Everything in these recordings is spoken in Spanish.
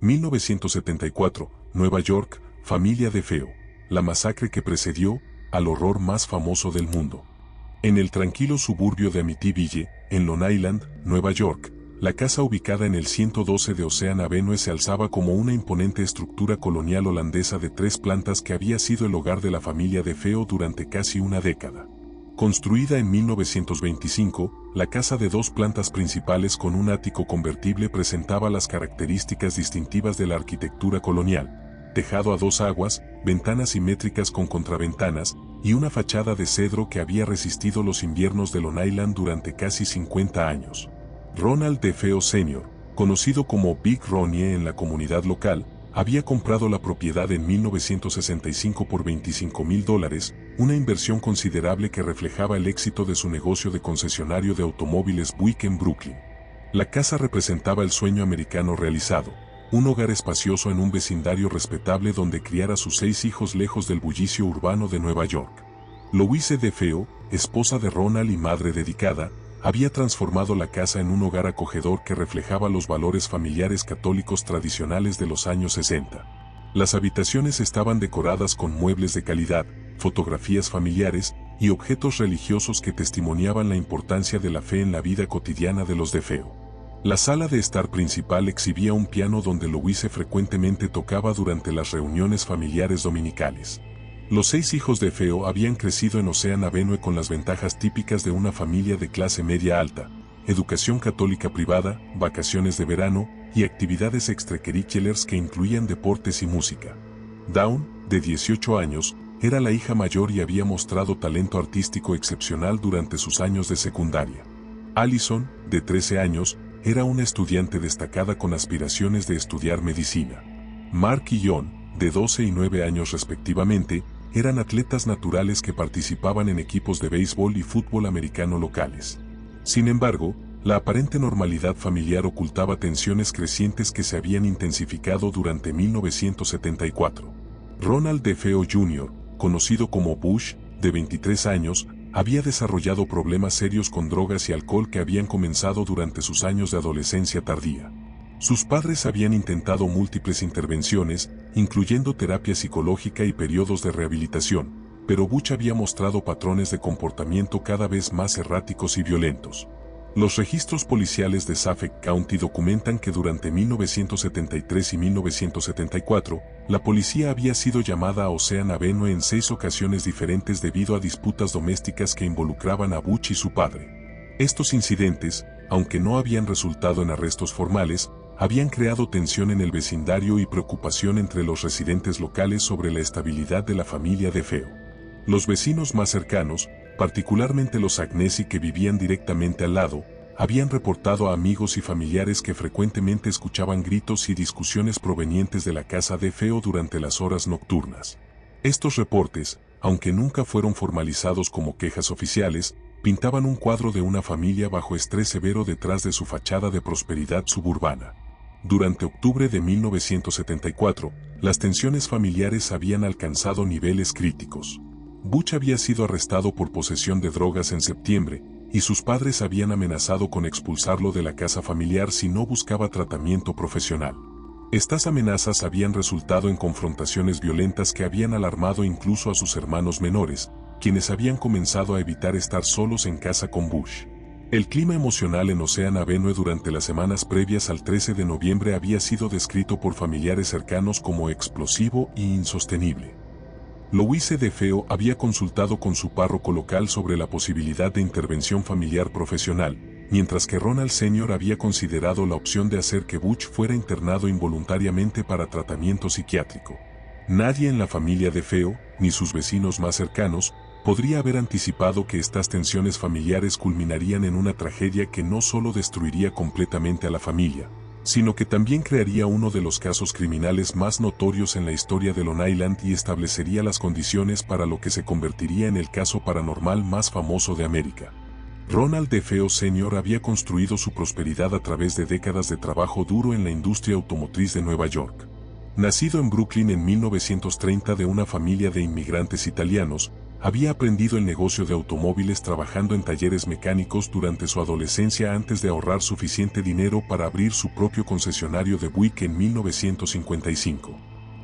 1974, Nueva York, familia DeFeo. La masacre que precedió al horror más famoso del mundo. En el tranquilo suburbio de Amityville, en Long Island, Nueva York, la casa ubicada en el 112 de Ocean Avenue se alzaba como una imponente estructura colonial holandesa de 3 plantas que había sido el hogar de la familia DeFeo durante casi una década. Construida en 1925, la casa de 2 plantas principales con un ático convertible presentaba las características distintivas de la arquitectura colonial: tejado a 2 aguas, ventanas simétricas con contraventanas, y una fachada de cedro que había resistido los inviernos de Long Island durante casi 50 años. Ronald DeFeo Sr., conocido como Big Ronnie en la comunidad local, había comprado la propiedad en 1965 por $25,000, una inversión considerable que reflejaba el éxito de su negocio de concesionario de automóviles Buick en Brooklyn. La casa representaba el sueño americano realizado: un hogar espacioso en un vecindario respetable donde criar a sus 6 hijos lejos del bullicio urbano de Nueva York. Louise DeFeo, esposa de Ronald y madre dedicada, había transformado la casa en un hogar acogedor que reflejaba los valores familiares católicos tradicionales de los años 60. Las habitaciones estaban decoradas con muebles de calidad, fotografías familiares y objetos religiosos que testimoniaban la importancia de la fe en la vida cotidiana de los DeFeo. La sala de estar principal exhibía un piano donde Louise frecuentemente tocaba durante las reuniones familiares dominicales. Los 6 hijos DeFeo habían crecido en Ocean Avenue con las ventajas típicas de una familia de clase media alta: educación católica privada, vacaciones de verano y actividades extracurriculares que incluían deportes y música. Dawn, de 18 años, era la hija mayor y había mostrado talento artístico excepcional durante sus años de secundaria. Allison, de 13 años, era una estudiante destacada con aspiraciones de estudiar medicina. Mark y John, de 12 y 9 años respectivamente, eran atletas naturales que participaban en equipos de béisbol y fútbol americano locales. Sin embargo, la aparente normalidad familiar ocultaba tensiones crecientes que se habían intensificado durante 1974. Ronald DeFeo Jr., conocido como Bush, de 23 años, había desarrollado problemas serios con drogas y alcohol que habían comenzado durante sus años de adolescencia tardía. Sus padres habían intentado múltiples intervenciones, incluyendo terapia psicológica y periodos de rehabilitación, pero Bush había mostrado patrones de comportamiento cada vez más erráticos y violentos. Los registros policiales de Suffolk County documentan que durante 1973 y 1974, la policía había sido llamada a Ocean Avenue en 6 ocasiones diferentes debido a disputas domésticas que involucraban a Bush y su padre. Estos incidentes, aunque no habían resultado en arrestos formales, habían creado tensión en el vecindario y preocupación entre los residentes locales sobre la estabilidad de la familia DeFeo. Los vecinos más cercanos, particularmente los Agnesi que vivían directamente al lado, habían reportado a amigos y familiares que frecuentemente escuchaban gritos y discusiones provenientes de la casa DeFeo durante las horas nocturnas. Estos reportes, aunque nunca fueron formalizados como quejas oficiales, pintaban un cuadro de una familia bajo estrés severo detrás de su fachada de prosperidad suburbana. Durante octubre de 1974, las tensiones familiares habían alcanzado niveles críticos. Bush había sido arrestado por posesión de drogas en septiembre, y sus padres habían amenazado con expulsarlo de la casa familiar si no buscaba tratamiento profesional. Estas amenazas habían resultado en confrontaciones violentas que habían alarmado incluso a sus hermanos menores, quienes habían comenzado a evitar estar solos en casa con Bush. El clima emocional en Ocean Avenue durante las semanas previas al 13 de noviembre había sido descrito por familiares cercanos como explosivo e insostenible. Louise DeFeo había consultado con su párroco local sobre la posibilidad de intervención familiar profesional, mientras que Ronald Sr. había considerado la opción de hacer que Bush fuera internado involuntariamente para tratamiento psiquiátrico. Nadie en la familia DeFeo, ni sus vecinos más cercanos, podría haber anticipado que estas tensiones familiares culminarían en una tragedia que no solo destruiría completamente a la familia, sino que también crearía uno de los casos criminales más notorios en la historia de Long Island y establecería las condiciones para lo que se convertiría en el caso paranormal más famoso de América. Ronald DeFeo Sr. había construido su prosperidad a través de décadas de trabajo duro en la industria automotriz de Nueva York. Nacido en Brooklyn en 1930 de una familia de inmigrantes italianos, había aprendido el negocio de automóviles trabajando en talleres mecánicos durante su adolescencia antes de ahorrar suficiente dinero para abrir su propio concesionario de Buick en 1955.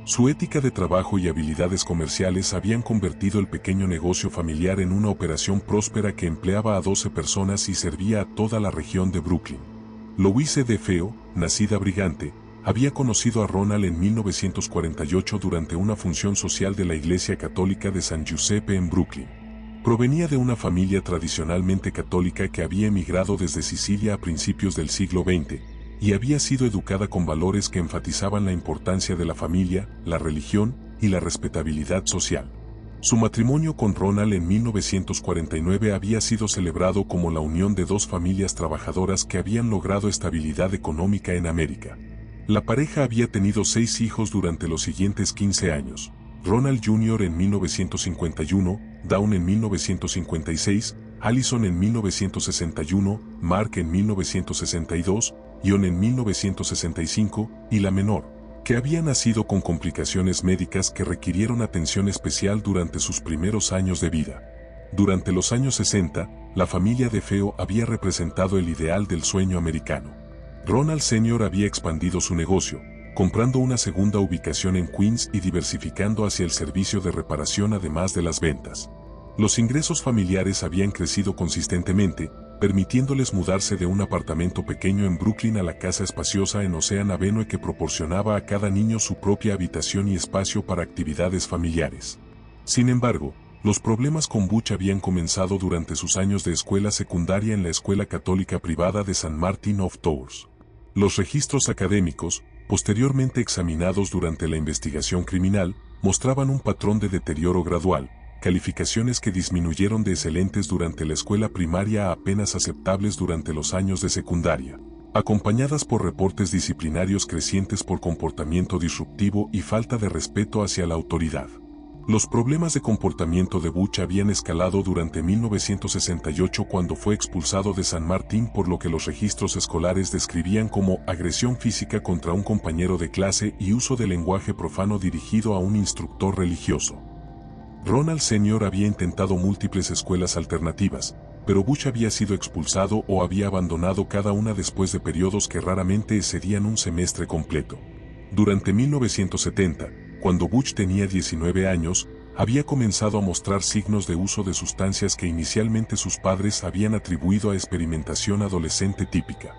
Su ética de trabajo y habilidades comerciales habían convertido el pequeño negocio familiar en una operación próspera que empleaba a 12 personas y servía a toda la región de Brooklyn. Louise DeFeo, nacida Brigante, había conocido a Ronald en 1948 durante una función social de la Iglesia Católica de San Giuseppe en Brooklyn. Provenía de una familia tradicionalmente católica que había emigrado desde Sicilia a principios del siglo XX, y había sido educada con valores que enfatizaban la importancia de la familia, la religión y la respetabilidad social. Su matrimonio con Ronald en 1949 había sido celebrado como la unión de dos familias trabajadoras que habían logrado estabilidad económica en América. La pareja había tenido 6 hijos durante los siguientes 15 años. Ronald Jr. en 1951, Dawn en 1956, Allison en 1961, Mark en 1962, Ion en 1965, y la menor, que había nacido con complicaciones médicas que requirieron atención especial durante sus primeros años de vida. Durante los años 60, la familia DeFeo había representado el ideal del sueño americano. Ronald Sr. había expandido su negocio, comprando una segunda ubicación en Queens y diversificando hacia el servicio de reparación además de las ventas. Los ingresos familiares habían crecido consistentemente, permitiéndoles mudarse de un apartamento pequeño en Brooklyn a la casa espaciosa en Ocean Avenue que proporcionaba a cada niño su propia habitación y espacio para actividades familiares. Sin embargo, los problemas con Butch habían comenzado durante sus años de escuela secundaria en la escuela católica privada de San Martin of Tours. Los registros académicos, posteriormente examinados durante la investigación criminal, mostraban un patrón de deterioro gradual, calificaciones que disminuyeron de excelentes durante la escuela primaria a apenas aceptables durante los años de secundaria, acompañadas por reportes disciplinarios crecientes por comportamiento disruptivo y falta de respeto hacia la autoridad. Los problemas de comportamiento de Butch habían escalado durante 1968 cuando fue expulsado de San Martín por lo que los registros escolares describían como agresión física contra un compañero de clase y uso de lenguaje profano dirigido a un instructor religioso. Ronald Sr. había intentado múltiples escuelas alternativas, pero Butch había sido expulsado o había abandonado cada una después de periodos que raramente excedían un semestre completo. Durante 1970, cuando Butch tenía 19 años, había comenzado a mostrar signos de uso de sustancias que inicialmente sus padres habían atribuido a experimentación adolescente típica.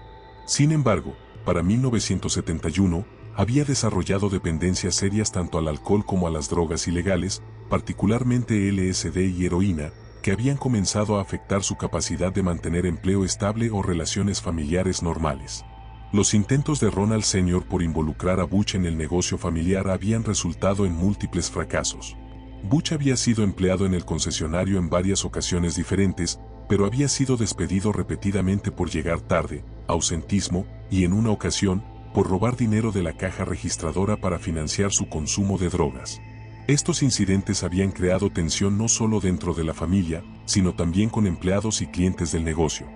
Sin embargo, para 1971, había desarrollado dependencias serias tanto al alcohol como a las drogas ilegales, particularmente LSD y heroína, que habían comenzado a afectar su capacidad de mantener empleo estable o relaciones familiares normales. Los intentos de Ronald Sr. por involucrar a Butch en el negocio familiar habían resultado en múltiples fracasos. Butch había sido empleado en el concesionario en varias ocasiones diferentes, pero había sido despedido repetidamente por llegar tarde, ausentismo, y en una ocasión, por robar dinero de la caja registradora para financiar su consumo de drogas. Estos incidentes habían creado tensión no solo dentro de la familia, sino también con empleados y clientes del negocio.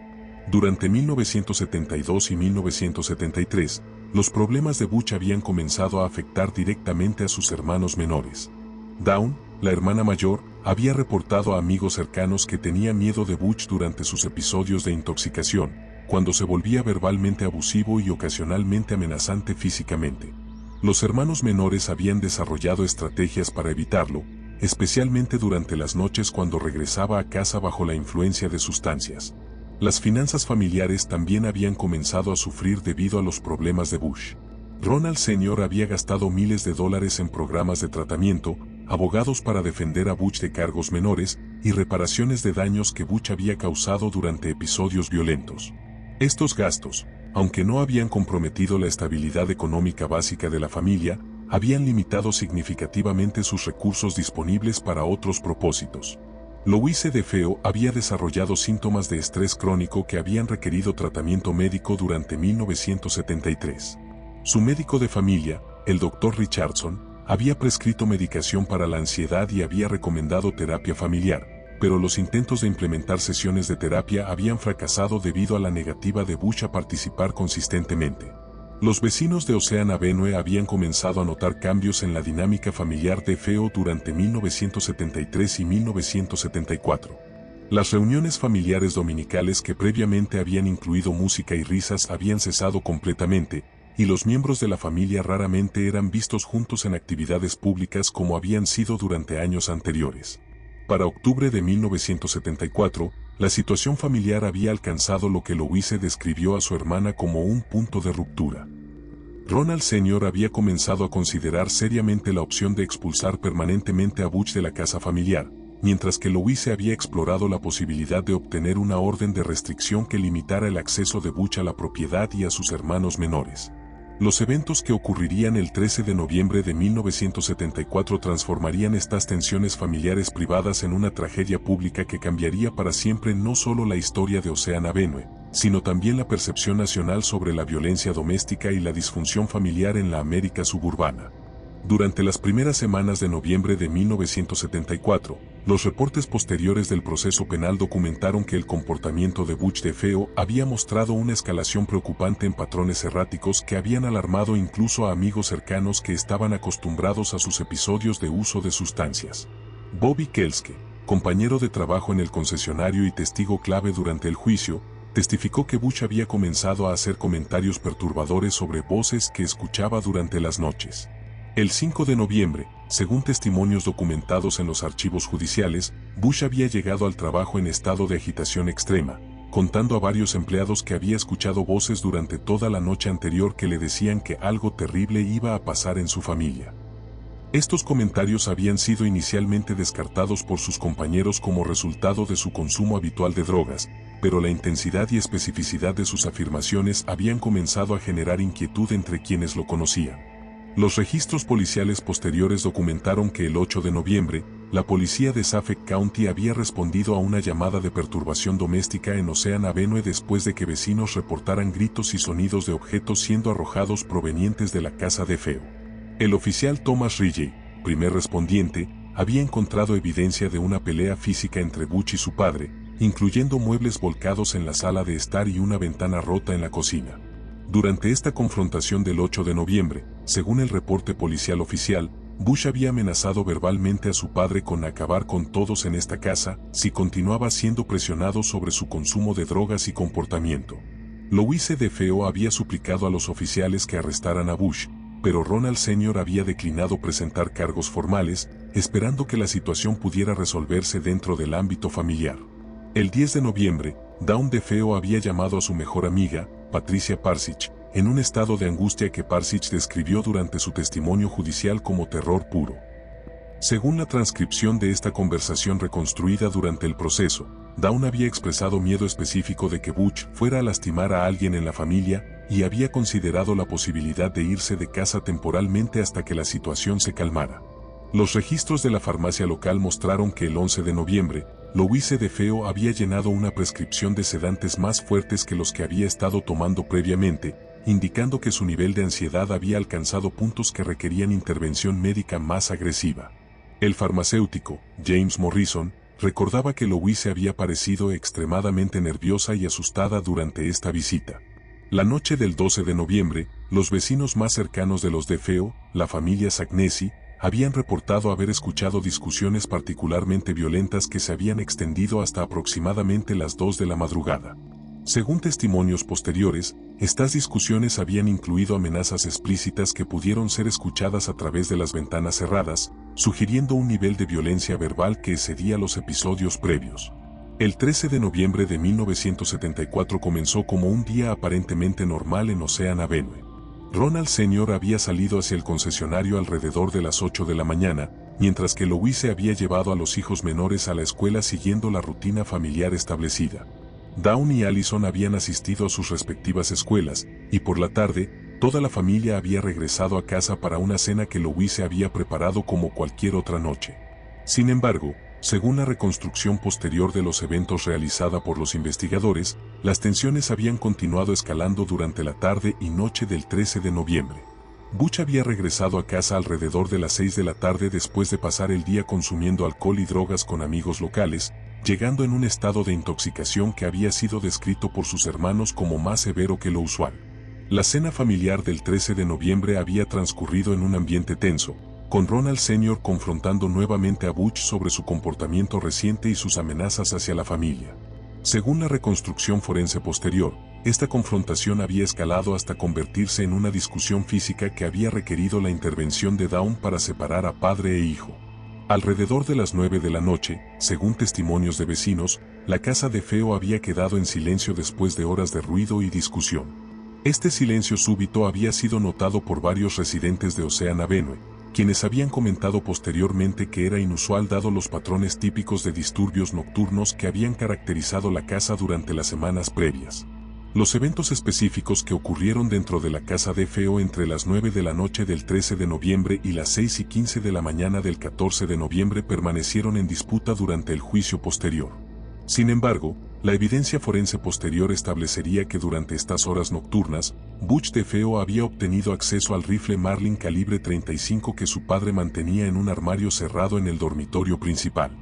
Durante 1972 y 1973, los problemas de Butch habían comenzado a afectar directamente a sus hermanos menores. Dawn, la hermana mayor, había reportado a amigos cercanos que tenía miedo de Butch durante sus episodios de intoxicación, cuando se volvía verbalmente abusivo y ocasionalmente amenazante físicamente. Los hermanos menores habían desarrollado estrategias para evitarlo, especialmente durante las noches cuando regresaba a casa bajo la influencia de sustancias. Las finanzas familiares también habían comenzado a sufrir debido a los problemas de Butch. Ronald Sr. había gastado miles de dólares en programas de tratamiento, abogados para defender a Butch de cargos menores y reparaciones de daños que Butch había causado durante episodios violentos. Estos gastos, aunque no habían comprometido la estabilidad económica básica de la familia, habían limitado significativamente sus recursos disponibles para otros propósitos. Louise DeFeo había desarrollado síntomas de estrés crónico que habían requerido tratamiento médico durante 1973. Su médico de familia, el Dr. Richardson, había prescrito medicación para la ansiedad y había recomendado terapia familiar, pero los intentos de implementar sesiones de terapia habían fracasado debido a la negativa de Butch a participar consistentemente. Los vecinos de Ocean Avenue habían comenzado a notar cambios en la dinámica familiar de Feo durante 1973 y 1974. Las reuniones familiares dominicales que previamente habían incluido música y risas habían cesado completamente, y los miembros de la familia raramente eran vistos juntos en actividades públicas como habían sido durante años anteriores. Para octubre de 1974, la situación familiar había alcanzado lo que Louise describió a su hermana como un punto de ruptura. Ronald Sr. había comenzado a considerar seriamente la opción de expulsar permanentemente a Butch de la casa familiar, mientras que Louise había explorado la posibilidad de obtener una orden de restricción que limitara el acceso de Butch a la propiedad y a sus hermanos menores. Los eventos que ocurrirían el 13 de noviembre de 1974 transformarían estas tensiones familiares privadas en una tragedia pública que cambiaría para siempre no solo la historia de Ocean Avenue, sino también la percepción nacional sobre la violencia doméstica y la disfunción familiar en la América suburbana. Durante las primeras semanas de noviembre de 1974, los reportes posteriores del proceso penal documentaron que el comportamiento de Butch DeFeo había mostrado una escalación preocupante en patrones erráticos que habían alarmado incluso a amigos cercanos que estaban acostumbrados a sus episodios de uso de sustancias. Bobby Kelske, compañero de trabajo en el concesionario y testigo clave durante el juicio, testificó que Butch había comenzado a hacer comentarios perturbadores sobre voces que escuchaba durante las noches. El 5 de noviembre, según testimonios documentados en los archivos judiciales, Butch había llegado al trabajo en estado de agitación extrema, contando a varios empleados que había escuchado voces durante toda la noche anterior que le decían que algo terrible iba a pasar en su familia. Estos comentarios habían sido inicialmente descartados por sus compañeros como resultado de su consumo habitual de drogas, pero la intensidad y especificidad de sus afirmaciones habían comenzado a generar inquietud entre quienes lo conocían. Los registros policiales posteriores documentaron que el 8 de noviembre, la policía de Suffolk County había respondido a una llamada de perturbación doméstica en Ocean Avenue después de que vecinos reportaran gritos y sonidos de objetos siendo arrojados provenientes de la casa de Feo. El oficial Thomas Ridgey, primer respondiente, había encontrado evidencia de una pelea física entre Butch y su padre, incluyendo muebles volcados en la sala de estar y una ventana rota en la cocina. Durante esta confrontación del 8 de noviembre, según el reporte policial oficial, Butch había amenazado verbalmente a su padre con acabar con todos en esta casa si continuaba siendo presionado sobre su consumo de drogas y comportamiento. Louise DeFeo había suplicado a los oficiales que arrestaran a Butch, pero Ronald Sr. había declinado presentar cargos formales, esperando que la situación pudiera resolverse dentro del ámbito familiar. El 10 de noviembre, Dawn DeFeo había llamado a su mejor amiga, Patricia Parsich, en un estado de angustia que Parsich describió durante su testimonio judicial como terror puro. Según la transcripción de esta conversación reconstruida durante el proceso, Dawn había expresado miedo específico de que Butch fuera a lastimar a alguien en la familia y había considerado la posibilidad de irse de casa temporalmente hasta que la situación se calmara. Los registros de la farmacia local mostraron que el 11 de noviembre, Louise DeFeo había llenado una prescripción de sedantes más fuertes que los que había estado tomando previamente, indicando que su nivel de ansiedad había alcanzado puntos que requerían intervención médica más agresiva. El farmacéutico, James Morrison, recordaba que Louise había parecido extremadamente nerviosa y asustada durante esta visita. La noche del 12 de noviembre, los vecinos más cercanos de los DeFeo, la familia Sagnesi, habían reportado haber escuchado discusiones particularmente violentas que se habían extendido hasta aproximadamente las 2 de la madrugada. Según testimonios posteriores, estas discusiones habían incluido amenazas explícitas que pudieron ser escuchadas a través de las ventanas cerradas, sugiriendo un nivel de violencia verbal que excedía los episodios previos. El 13 de noviembre de 1974 comenzó como un día aparentemente normal en Ocean Avenue. Ronald Sr. había salido hacia el concesionario alrededor de las 8 de la mañana, mientras que Louise había llevado a los hijos menores a la escuela siguiendo la rutina familiar establecida. Dawn y Allison habían asistido a sus respectivas escuelas, y por la tarde, toda la familia había regresado a casa para una cena que Louise había preparado como cualquier otra noche. Sin embargo, según la reconstrucción posterior de los eventos realizada por los investigadores, las tensiones habían continuado escalando durante la tarde y noche del 13 de noviembre. Butch había regresado a casa alrededor de las 6 de la tarde después de pasar el día consumiendo alcohol y drogas con amigos locales, llegando en un estado de intoxicación que había sido descrito por sus hermanos como más severo que lo usual. La cena familiar del 13 de noviembre había transcurrido en un ambiente tenso, con Ronald Sr. confrontando nuevamente a Butch sobre su comportamiento reciente y sus amenazas hacia la familia. Según la reconstrucción forense posterior, esta confrontación había escalado hasta convertirse en una discusión física que había requerido la intervención de Dawn para separar a padre e hijo. Alrededor de las 9 de la noche, según testimonios de vecinos, la casa de Feo había quedado en silencio después de horas de ruido y discusión. Este silencio súbito había sido notado por varios residentes de Ocean Avenue, quienes habían comentado posteriormente que era inusual dado los patrones típicos de disturbios nocturnos que habían caracterizado la casa durante las semanas previas. Los eventos específicos que ocurrieron dentro de la casa de Feo entre las 9 de la noche del 13 de noviembre y las 6:15 de la mañana del 14 de noviembre permanecieron en disputa durante el juicio posterior. Sin embargo, la evidencia forense posterior establecería que durante estas horas nocturnas, Butch DeFeo había obtenido acceso al rifle Marlin calibre 35 que su padre mantenía en un armario cerrado en el dormitorio principal.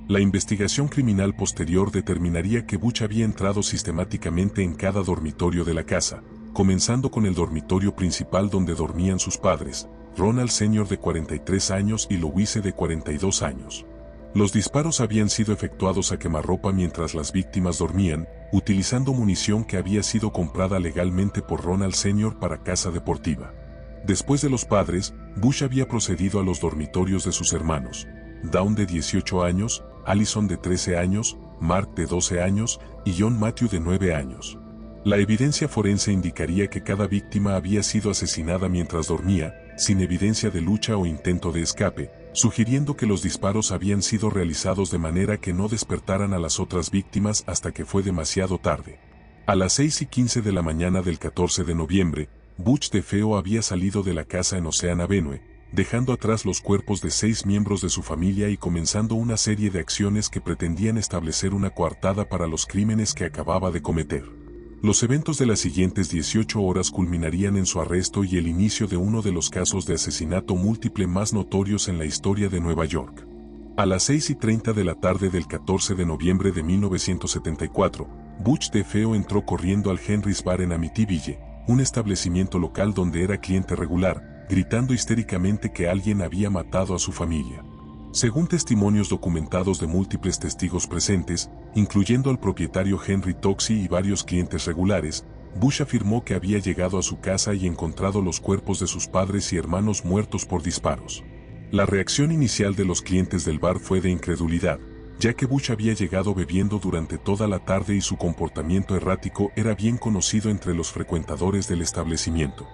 La investigación criminal posterior determinaría que Butch había entrado sistemáticamente en cada dormitorio de la casa, comenzando con el dormitorio principal donde dormían sus padres, Ronald Sr. de 43 años y Louise de 42 años. Los disparos habían sido efectuados a quemarropa mientras las víctimas dormían, utilizando munición que había sido comprada legalmente por Ronald Sr. para caza deportiva. Después de los padres, Butch había procedido a los dormitorios de sus hermanos, Dawn de 18 años, Allison de 13 años, Mark de 12 años y John Matthew de 9 años. La evidencia forense indicaría que cada víctima había sido asesinada mientras dormía, sin evidencia de lucha o intento de escape, sugiriendo que los disparos habían sido realizados de manera que no despertaran a las otras víctimas hasta que fue demasiado tarde. A las 6:15 de la mañana del 14 de noviembre, Butch DeFeo había salido de la casa en Ocean Avenue, dejando atrás los cuerpos de 6 miembros de su familia y comenzando una serie de acciones que pretendían establecer una coartada para los crímenes que acababa de cometer. Los eventos de las siguientes 18 horas culminarían en su arresto y el inicio de uno de los casos de asesinato múltiple más notorios en la historia de Nueva York. A las 6:30 de la tarde del 14 de noviembre de 1974, Butch DeFeo entró corriendo al Henry's Bar en Amityville, un establecimiento local donde era cliente regular, gritando histéricamente que alguien había matado a su familia. Según testimonios documentados de múltiples testigos presentes, incluyendo al propietario Henry Toxey y varios clientes regulares, Butch afirmó que había llegado a su casa y encontrado los cuerpos de sus padres y hermanos muertos por disparos. La reacción inicial de los clientes del bar fue de incredulidad, ya que Butch había llegado bebiendo durante toda la tarde y su comportamiento errático era bien conocido entre los frecuentadores del establecimiento.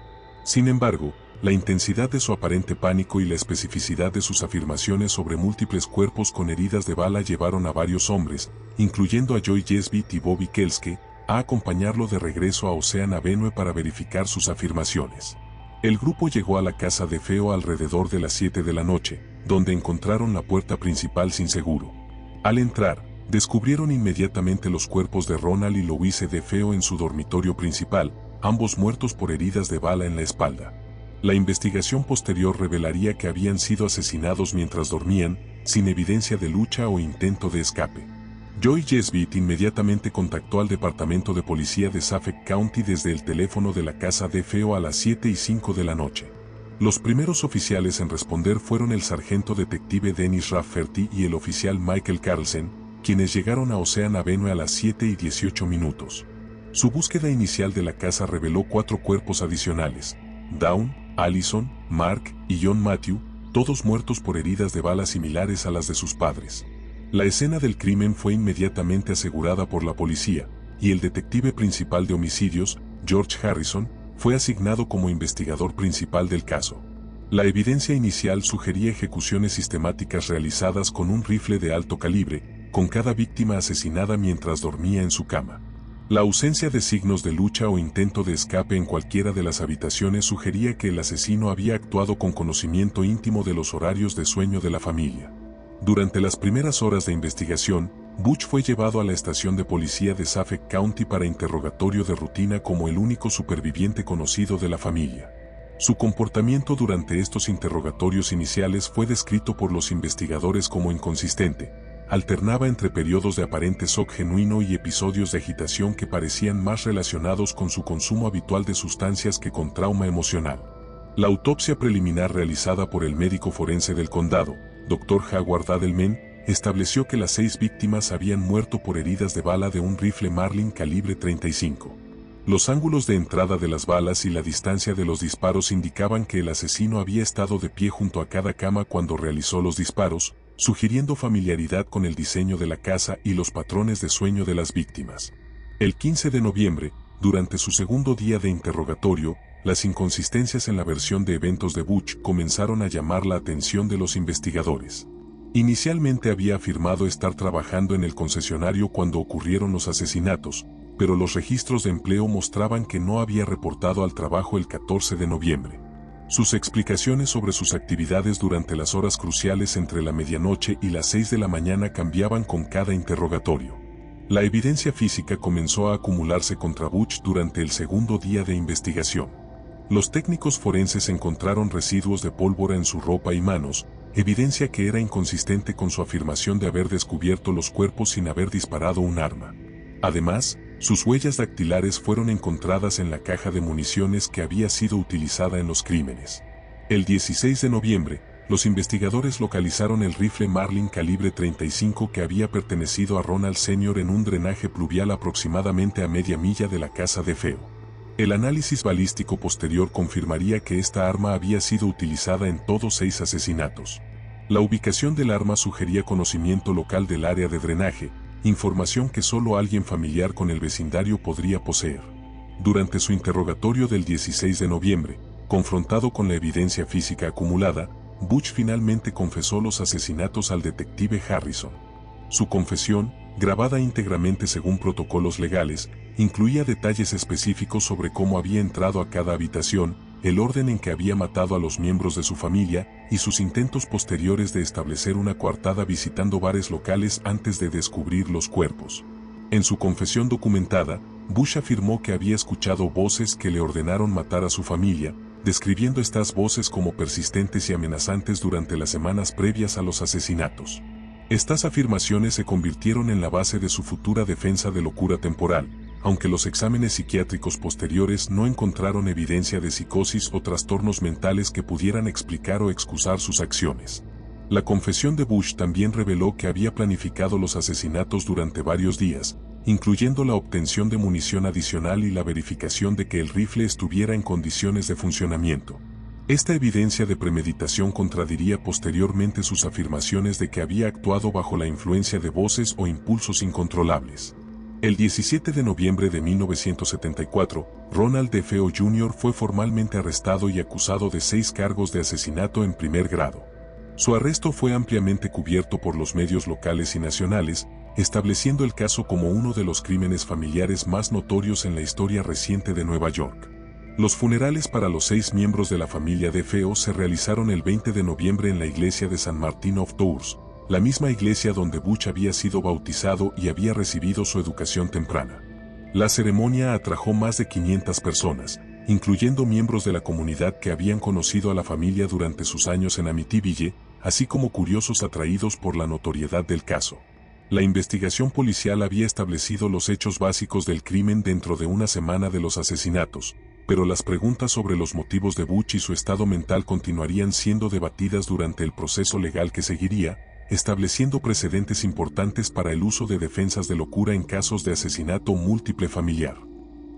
Sin embargo, la intensidad de su aparente pánico y la especificidad de sus afirmaciones sobre múltiples cuerpos con heridas de bala llevaron a varios hombres, incluyendo a Joy Jesbit y Bobby Kelske, a acompañarlo de regreso a Ocean Avenue para verificar sus afirmaciones. El grupo llegó a la casa de Feo alrededor de las 7 de la noche, donde encontraron la puerta principal sin seguro. Al entrar, descubrieron inmediatamente los cuerpos de Ronald y Louise DeFeo en su dormitorio principal, ambos muertos por heridas de bala en la espalda. La investigación posterior revelaría que habían sido asesinados mientras dormían, sin evidencia de lucha o intento de escape. Joy Jesbit inmediatamente contactó al Departamento de Policía de Suffolk County desde el teléfono de la casa de Feo a las 7:05 de la noche. Los primeros oficiales en responder fueron el sargento detective Dennis Rafferty y el oficial Michael Carlsen, quienes llegaron a Ocean Avenue a las 7:18. Su búsqueda inicial de la casa reveló 4 cuerpos adicionales: Dawn, Allison, Mark y John Matthew, todos muertos por heridas de bala similares a las de sus padres. La escena del crimen fue inmediatamente asegurada por la policía, y el detective principal de homicidios, George Harrison, fue asignado como investigador principal del caso. La evidencia inicial sugería ejecuciones sistemáticas realizadas con un rifle de alto calibre, con cada víctima asesinada mientras dormía en su cama. La ausencia de signos de lucha o intento de escape en cualquiera de las habitaciones sugería que el asesino había actuado con conocimiento íntimo de los horarios de sueño de la familia. Durante las primeras horas de investigación, Butch fue llevado a la estación de policía de Suffolk County para interrogatorio de rutina como el único superviviente conocido de la familia. Su comportamiento durante estos interrogatorios iniciales fue descrito por los investigadores como inconsistente, alternaba entre periodos de aparente shock genuino y episodios de agitación que parecían más relacionados con su consumo habitual de sustancias que con trauma emocional. La autopsia preliminar realizada por el médico forense del condado, Dr. Howard Adelman, estableció que las 6 víctimas habían muerto por heridas de bala de un rifle Marlin calibre 35. Los ángulos de entrada de las balas y la distancia de los disparos indicaban que el asesino había estado de pie junto a cada cama cuando realizó los disparos, sugiriendo familiaridad con el diseño de la casa y los patrones de sueño de las víctimas. El 15 de noviembre, durante su segundo día de interrogatorio, las inconsistencias en la versión de eventos de Butch comenzaron a llamar la atención de los investigadores. Inicialmente había afirmado estar trabajando en el concesionario cuando ocurrieron los asesinatos, pero los registros de empleo mostraban que no había reportado al trabajo el 14 de noviembre. Sus explicaciones sobre sus actividades durante las horas cruciales entre la medianoche y las 6 de la mañana cambiaban con cada interrogatorio. La evidencia física comenzó a acumularse contra Butch durante el segundo día de investigación. Los técnicos forenses encontraron residuos de pólvora en su ropa y manos, evidencia que era inconsistente con su afirmación de haber descubierto los cuerpos sin haber disparado un arma. Además, sus huellas dactilares fueron encontradas en la caja de municiones que había sido utilizada en los crímenes. El 16 de noviembre, los investigadores localizaron el rifle Marlin calibre 35 que había pertenecido a Ronald Sr. en un drenaje pluvial aproximadamente a media milla de la casa de Feo. El análisis balístico posterior confirmaría que esta arma había sido utilizada en todos 6 asesinatos. La ubicación del arma sugería conocimiento local del área de drenaje, información que solo alguien familiar con el vecindario podría poseer. Durante su interrogatorio del 16 de noviembre, confrontado con la evidencia física acumulada, Butch finalmente confesó los asesinatos al detective Harrison. Su confesión, grabada íntegramente según protocolos legales, incluía detalles específicos sobre cómo había entrado a cada habitación, el orden en que había matado a los miembros de su familia y sus intentos posteriores de establecer una coartada visitando bares locales antes de descubrir los cuerpos. En su confesión documentada, Butch afirmó que había escuchado voces que le ordenaron matar a su familia, describiendo estas voces como persistentes y amenazantes durante las semanas previas a los asesinatos. Estas afirmaciones se convirtieron en la base de su futura defensa de locura temporal, aunque los exámenes psiquiátricos posteriores no encontraron evidencia de psicosis o trastornos mentales que pudieran explicar o excusar sus acciones. La confesión de Butch también reveló que había planificado los asesinatos durante varios días, incluyendo la obtención de munición adicional y la verificación de que el rifle estuviera en condiciones de funcionamiento. Esta evidencia de premeditación contradiría posteriormente sus afirmaciones de que había actuado bajo la influencia de voces o impulsos incontrolables. El 17 de noviembre de 1974, Ronald DeFeo Jr. fue formalmente arrestado y acusado de 6 cargos de asesinato en primer grado. Su arresto fue ampliamente cubierto por los medios locales y nacionales, estableciendo el caso como uno de los crímenes familiares más notorios en la historia reciente de Nueva York. Los funerales para los 6 miembros de la familia DeFeo se realizaron el 20 de noviembre en la iglesia de San Martin of Tours, la misma iglesia donde Butch había sido bautizado y había recibido su educación temprana. La ceremonia atrajo más de 500 personas, incluyendo miembros de la comunidad que habían conocido a la familia durante sus años en Amityville, así como curiosos atraídos por la notoriedad del caso. La investigación policial había establecido los hechos básicos del crimen dentro de una semana de los asesinatos, pero las preguntas sobre los motivos de Butch y su estado mental continuarían siendo debatidas durante el proceso legal que seguiría, estableciendo precedentes importantes para el uso de defensas de locura en casos de asesinato múltiple familiar.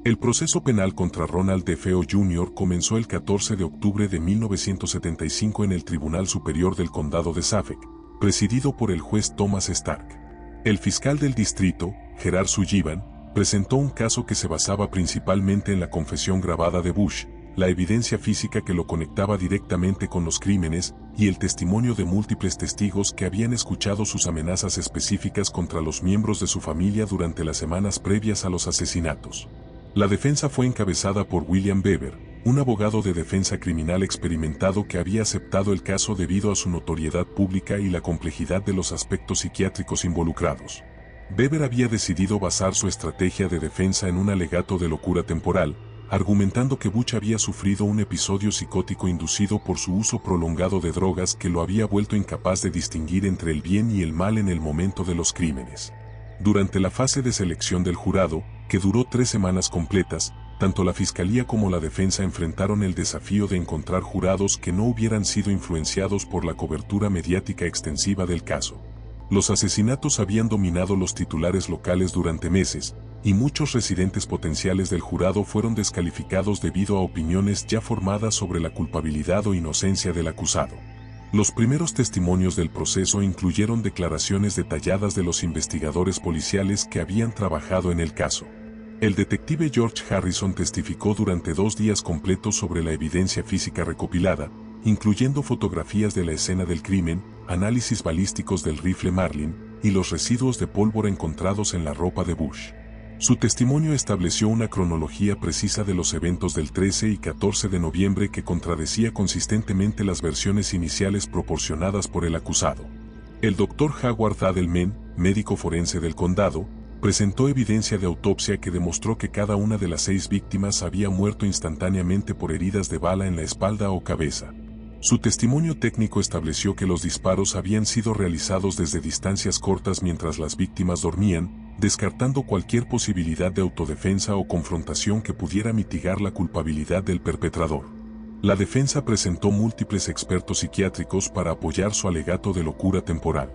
El proceso penal contra Ronald DeFeo Jr. comenzó el 14 de octubre de 1975 en el Tribunal Superior del Condado de Suffolk, presidido por el juez Thomas Stark. El fiscal del distrito, Gerard Sullivan, presentó un caso que se basaba principalmente en la confesión grabada de Butch, la evidencia física que lo conectaba directamente con los crímenes y el testimonio de múltiples testigos que habían escuchado sus amenazas específicas contra los miembros de su familia durante las semanas previas a los asesinatos. La defensa fue encabezada por William Weber, un abogado de defensa criminal experimentado que había aceptado el caso debido a su notoriedad pública y la complejidad de los aspectos psiquiátricos involucrados. Weber había decidido basar su estrategia de defensa en un alegato de locura temporal, argumentando que Butch había sufrido un episodio psicótico inducido por su uso prolongado de drogas que lo había vuelto incapaz de distinguir entre el bien y el mal en el momento de los crímenes. Durante la fase de selección del jurado, que duró 3 semanas completas, tanto la fiscalía como la defensa enfrentaron el desafío de encontrar jurados que no hubieran sido influenciados por la cobertura mediática extensiva del caso. Los asesinatos habían dominado los titulares locales durante meses, y muchos residentes potenciales del jurado fueron descalificados debido a opiniones ya formadas sobre la culpabilidad o inocencia del acusado. Los primeros testimonios del proceso incluyeron declaraciones detalladas de los investigadores policiales que habían trabajado en el caso. El detective George Harrison testificó durante 2 días completos sobre la evidencia física recopilada, incluyendo fotografías de la escena del crimen, análisis balísticos del rifle Marlin y los residuos de pólvora encontrados en la ropa de Bush. Su testimonio estableció una cronología precisa de los eventos del 13 y 14 de noviembre que contradecía consistentemente las versiones iniciales proporcionadas por el acusado. El Dr. Howard Adelman, médico forense del condado, presentó evidencia de autopsia que demostró que cada una de las 6 víctimas había muerto instantáneamente por heridas de bala en la espalda o cabeza. Su testimonio técnico estableció que los disparos habían sido realizados desde distancias cortas mientras las víctimas dormían, descartando cualquier posibilidad de autodefensa o confrontación que pudiera mitigar la culpabilidad del perpetrador. La defensa presentó múltiples expertos psiquiátricos para apoyar su alegato de locura temporal.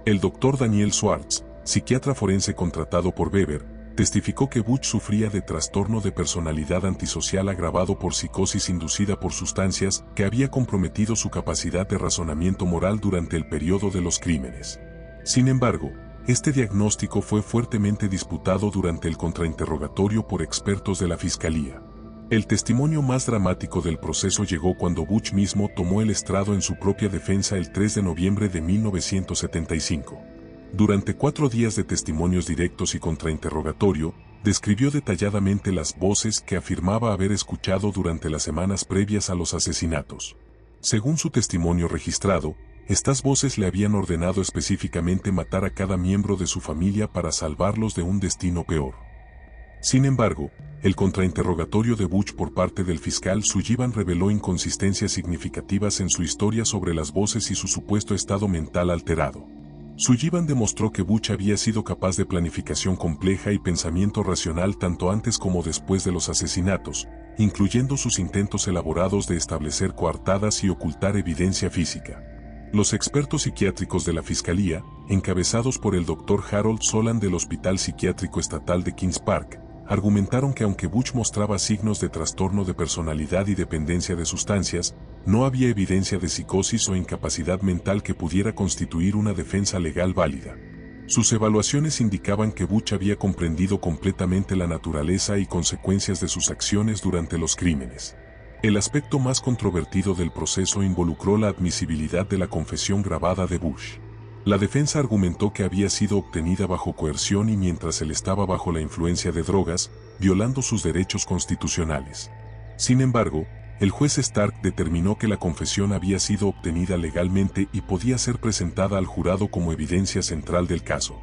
El Dr. Daniel Schwartz, psiquiatra forense contratado por Weber, testificó que Butch sufría de trastorno de personalidad antisocial agravado por psicosis inducida por sustancias que había comprometido su capacidad de razonamiento moral durante el periodo de los crímenes. Sin embargo, este diagnóstico fue fuertemente disputado durante el contrainterrogatorio por expertos de la fiscalía. El testimonio más dramático del proceso llegó cuando Butch mismo tomó el estrado en su propia defensa el 3 de noviembre de 1975. Durante 4 días de testimonios directos y contrainterrogatorio, describió detalladamente las voces que afirmaba haber escuchado durante las semanas previas a los asesinatos. Según su testimonio registrado, estas voces le habían ordenado específicamente matar a cada miembro de su familia para salvarlos de un destino peor. Sin embargo, el contrainterrogatorio de Butch por parte del fiscal Sullivan reveló inconsistencias significativas en su historia sobre las voces y su supuesto estado mental alterado. Sullivan demostró que Butch había sido capaz de planificación compleja y pensamiento racional tanto antes como después de los asesinatos, incluyendo sus intentos elaborados de establecer coartadas y ocultar evidencia física. Los expertos psiquiátricos de la fiscalía, encabezados por el Dr. Harold Solan del Hospital Psiquiátrico Estatal de Kings Park, argumentaron que aunque Butch mostraba signos de trastorno de personalidad y dependencia de sustancias, no había evidencia de psicosis o incapacidad mental que pudiera constituir una defensa legal válida. Sus evaluaciones indicaban que Butch había comprendido completamente la naturaleza y consecuencias de sus acciones durante los crímenes. El aspecto más controvertido del proceso involucró la admisibilidad de la confesión grabada de Butch. La defensa argumentó que había sido obtenida bajo coerción y mientras él estaba bajo la influencia de drogas, violando sus derechos constitucionales. Sin embargo, el juez Stark determinó que la confesión había sido obtenida legalmente y podía ser presentada al jurado como evidencia central del caso.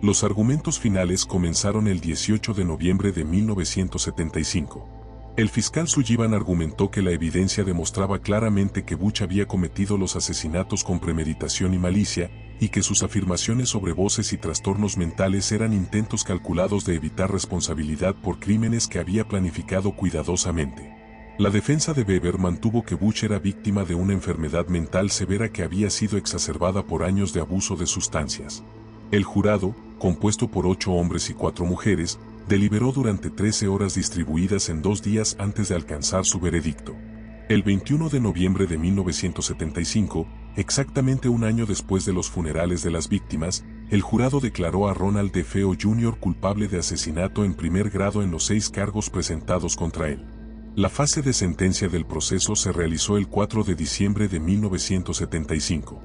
Los argumentos finales comenzaron el 18 de noviembre de 1975. El fiscal Sullivan argumentó que la evidencia demostraba claramente que Butch había cometido los asesinatos con premeditación y malicia, y que sus afirmaciones sobre voces y trastornos mentales eran intentos calculados de evitar responsabilidad por crímenes que había planificado cuidadosamente. La defensa de Weber mantuvo que Butch era víctima de una enfermedad mental severa que había sido exacerbada por años de abuso de sustancias. El jurado, compuesto por 8 hombres y 4 mujeres, deliberó durante 13 horas distribuidas en 2 días antes de alcanzar su veredicto. El 21 de noviembre de 1975, exactamente un año después de los funerales de las víctimas, el jurado declaró a Ronald DeFeo Jr. culpable de asesinato en primer grado en los 6 cargos presentados contra él. La fase de sentencia del proceso se realizó el 4 de diciembre de 1975.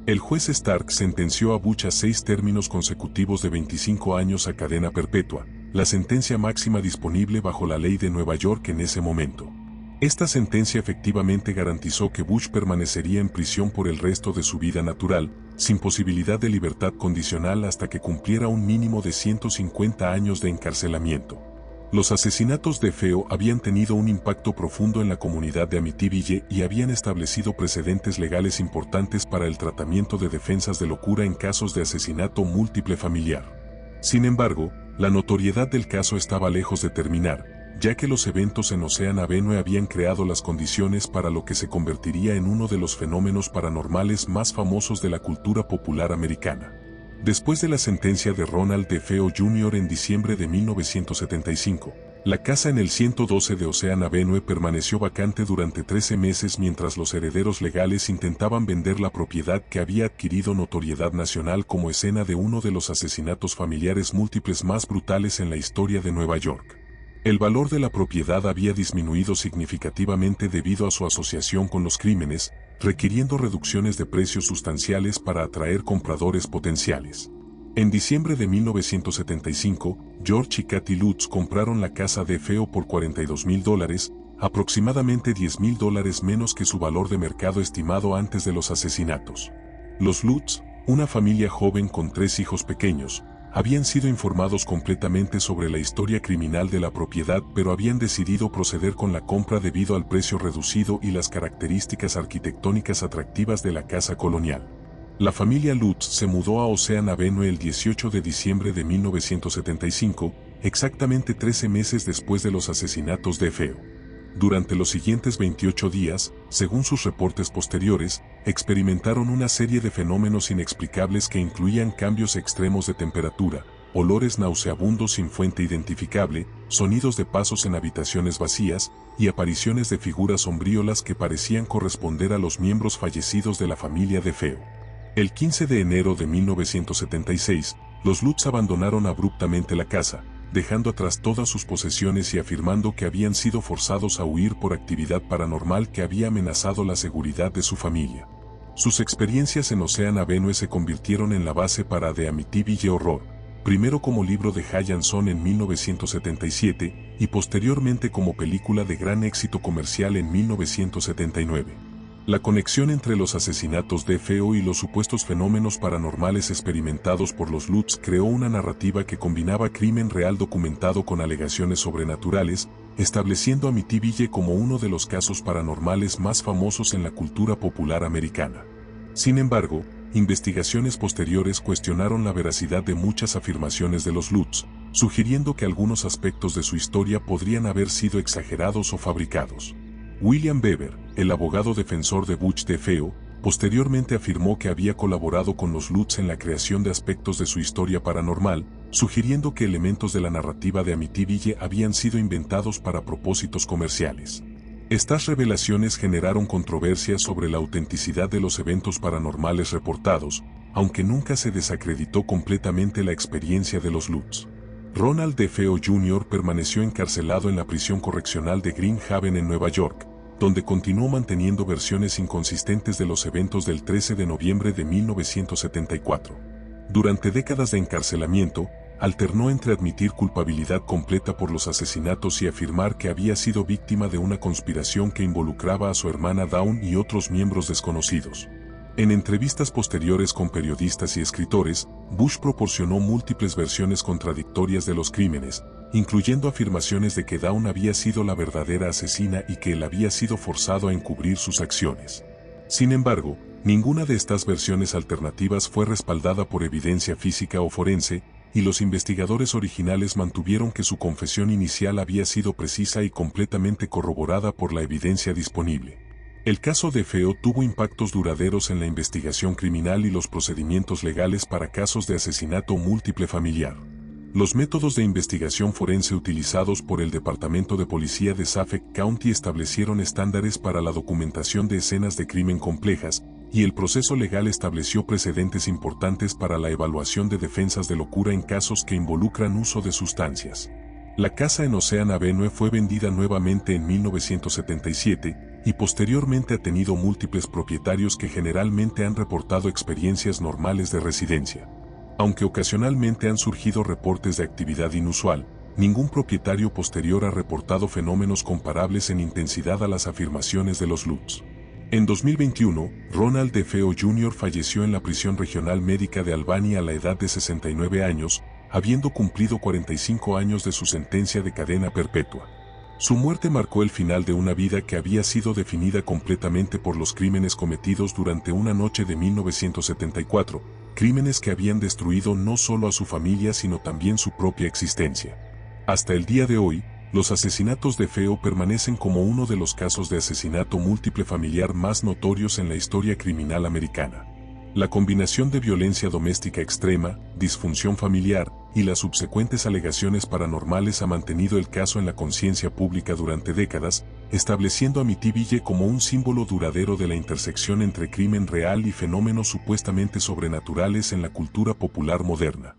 El juez Stark sentenció a Butch a 6 términos consecutivos de 25 años a cadena perpetua, la sentencia máxima disponible bajo la ley de Nueva York en ese momento. Esta sentencia efectivamente garantizó que Butch permanecería en prisión por el resto de su vida natural, sin posibilidad de libertad condicional hasta que cumpliera un mínimo de 150 años de encarcelamiento. Los asesinatos de Feo habían tenido un impacto profundo en la comunidad de Amityville y habían establecido precedentes legales importantes para el tratamiento de defensas de locura en casos de asesinato múltiple familiar. Sin embargo, la notoriedad del caso estaba lejos de terminar, ya que los eventos en Ocean Avenue habían creado las condiciones para lo que se convertiría en uno de los fenómenos paranormales más famosos de la cultura popular americana. Después de la sentencia de Ronald DeFeo Jr. en diciembre de 1975, la casa en el 112 de Ocean Avenue permaneció vacante durante 13 meses mientras los herederos legales intentaban vender la propiedad que había adquirido notoriedad nacional como escena de uno de los asesinatos familiares múltiples más brutales en la historia de Nueva York. El valor de la propiedad había disminuido significativamente debido a su asociación con los crímenes, requiriendo reducciones de precios sustanciales para atraer compradores potenciales. En diciembre de 1975, George y Kathy Lutz compraron la casa de Feo por $42,000, aproximadamente $10,000 menos que su valor de mercado estimado antes de los asesinatos. Los Lutz, una familia joven con 3 hijos pequeños, habían sido informados completamente sobre la historia criminal de la propiedad, pero habían decidido proceder con la compra debido al precio reducido y las características arquitectónicas atractivas de la casa colonial. La familia Lutz se mudó a Ocean Avenue el 18 de diciembre de 1975, exactamente 13 meses después de los asesinatos de Feo. Durante los siguientes 28 días, según sus reportes posteriores, experimentaron una serie de fenómenos inexplicables que incluían cambios extremos de temperatura, olores nauseabundos sin fuente identificable, sonidos de pasos en habitaciones vacías y apariciones de figuras sombríolas que parecían corresponder a los miembros fallecidos de la familia de Feo. El 15 de enero de 1976, los Lutz abandonaron abruptamente la casa, dejando atrás todas sus posesiones y afirmando que habían sido forzados a huir por actividad paranormal que había amenazado la seguridad de su familia. Sus experiencias en Ocean Avenue se convirtieron en la base para The Amityville Horror, primero como libro de Hal Son en 1977 y posteriormente como película de gran éxito comercial en 1979. La conexión entre los asesinatos de Feo y los supuestos fenómenos paranormales experimentados por los Lutz creó una narrativa que combinaba crimen real documentado con alegaciones sobrenaturales, estableciendo a Amityville como uno de los casos paranormales más famosos en la cultura popular americana. Sin embargo, investigaciones posteriores cuestionaron la veracidad de muchas afirmaciones de los Lutz, sugiriendo que algunos aspectos de su historia podrían haber sido exagerados o fabricados. William Beber, el abogado defensor de Butch DeFeo, posteriormente afirmó que había colaborado con los Lutz en la creación de aspectos de su historia paranormal, sugiriendo que elementos de la narrativa de Amityville habían sido inventados para propósitos comerciales. Estas revelaciones generaron controversias sobre la autenticidad de los eventos paranormales reportados, aunque nunca se desacreditó completamente la experiencia de los Lutz. Ronald DeFeo Jr. permaneció encarcelado en la prisión correccional de Green Haven en Nueva York, donde continuó manteniendo versiones inconsistentes de los eventos del 13 de noviembre de 1974. Durante décadas de encarcelamiento, alternó entre admitir culpabilidad completa por los asesinatos y afirmar que había sido víctima de una conspiración que involucraba a su hermana Dawn y otros miembros desconocidos. En entrevistas posteriores con periodistas y escritores, Bush proporcionó múltiples versiones contradictorias de los crímenes, incluyendo afirmaciones de que Dawn había sido la verdadera asesina y que él había sido forzado a encubrir sus acciones. Sin embargo, ninguna de estas versiones alternativas fue respaldada por evidencia física o forense, y los investigadores originales mantuvieron que su confesión inicial había sido precisa y completamente corroborada por la evidencia disponible. El caso de Feo tuvo impactos duraderos en la investigación criminal y los procedimientos legales para casos de asesinato múltiple familiar. Los métodos de investigación forense utilizados por el Departamento de Policía de Suffolk County establecieron estándares para la documentación de escenas de crimen complejas, y el proceso legal estableció precedentes importantes para la evaluación de defensas de locura en casos que involucran uso de sustancias. La casa en Ocean Avenue fue vendida nuevamente en 1977, y posteriormente ha tenido múltiples propietarios que generalmente han reportado experiencias normales de residencia. Aunque ocasionalmente han surgido reportes de actividad inusual, ningún propietario posterior ha reportado fenómenos comparables en intensidad a las afirmaciones de los Lutz. En 2021, Ronald DeFeo Jr. falleció en la prisión regional médica de Albany a la edad de 69 años, habiendo cumplido 45 años de su sentencia de cadena perpetua. Su muerte marcó el final de una vida que había sido definida completamente por los crímenes cometidos durante una noche de 1974, crímenes que habían destruido no solo a su familia sino también su propia existencia. Hasta el día de hoy, los asesinatos de Feo permanecen como uno de los casos de asesinato múltiple familiar más notorios en la historia criminal americana. La combinación de violencia doméstica extrema, disfunción familiar y las subsecuentes alegaciones paranormales ha mantenido el caso en la conciencia pública durante décadas, estableciendo a Amityville como un símbolo duradero de la intersección entre crimen real y fenómenos supuestamente sobrenaturales en la cultura popular moderna.